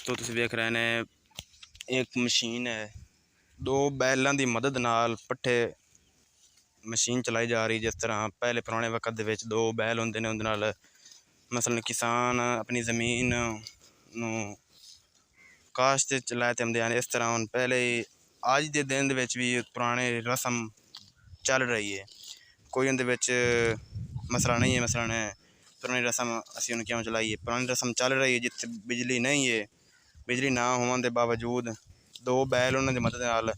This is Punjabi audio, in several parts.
ਦੋਸਤੋ ਤੁਸੀਂ ਵੇਖ ਰਹੇ ਨੇ ਇੱਕ ਮਸ਼ੀਨ ਹੈ। ਦੋ ਬੈਲਾਂ ਦੀ ਮਦਦ ਨਾਲ ਪੱਠੇ ਮਸ਼ੀਨ ਚਲਾਈ ਜਾ ਰਹੀ। ਜਿਸ ਤਰ੍ਹਾਂ ਪਹਿਲੇ ਪੁਰਾਣੇ ਵਕਤ ਦੇ ਵਿੱਚ ਦੋ ਬੈਲ ਹੁੰਦੇ ਨੇ, ਉਹਦੇ ਨਾਲ ਮਸਲਨ ਕਿਸਾਨ ਆਪਣੀ ਜ਼ਮੀਨ ਨੂੰ ਕਾਸ਼ਤ 'ਤੇ ਚਲਾਏ ਤੇ ਆਉਂਦੇ ਹਨ। ਇਸ ਤਰ੍ਹਾਂ ਹੁਣ ਪਹਿਲੇ ਅੱਜ ਦੇ ਦਿਨ ਦੇ ਵਿੱਚ ਵੀ ਪੁਰਾਣੇ ਰਸਮ ਚੱਲ ਰਹੀ ਹੈ। ਕੋਈ ਉਹਦੇ ਵਿੱਚ ਮਸਲਾ ਨਹੀਂ ਹੈ। ਮਸਲਨ ਪੁਰਾਣੀ ਰਸਮ ਅਸੀਂ ਉਹਨੂੰ ਕਿਉਂ ਚਲਾਈਏ? ਪੁਰਾਣੀ ਰਸਮ ਚੱਲ ਰਹੀ ਹੈ ਜਿੱਥੇ ਬਿਜਲੀ ਨਹੀਂ ਹੈ। ਬਿਜਲੀ ਨਾ ਹੋਣ ਦੇ ਬਾਵਜੂਦ ਦੋ ਬੈਲ ਉਹਨਾਂ ਦੀ ਮਦਦ ਨਾਲ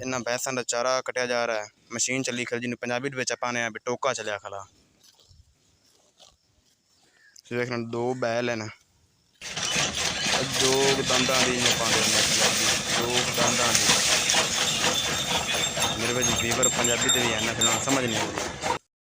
ਇਹਨਾਂ ਭੈਂਸਾਂ ਦਾ ਚਾਰਾ ਕੱਟਿਆ ਜਾ ਰਿਹਾ ਹੈ। ਮਸ਼ੀਨ ਚੱਲੀ ਖੜੀ, ਜਿਹਨੂੰ ਪੰਜਾਬੀ ਦੇ ਵਿੱਚ ਆਪਾਂ ਨੇ ਵੀ ਟੋਕਾ ਚੱਲਿਆ ਖਲਾ। ਤੁਸੀਂ ਵੇਖਣਾ ਦੋ ਬੈਲ ਹਨ, ਦੋ ਦੰਦਾਂ ਦੀ ਪਾਉਂਦੇ ਨੇ ਪੰਜਾਬੀ, ਦੋ ਦੰਦਾਂ ਦੀ। ਮੇਰੇ ਵਿੱਚ ਫੀਵਰ ਪੰਜਾਬੀ ਦੇ ਵੀ ਹੈ ਨਾ, ਫਿਰ ਸਮਝ ਨਹੀਂ ਆਉਂਦੀ।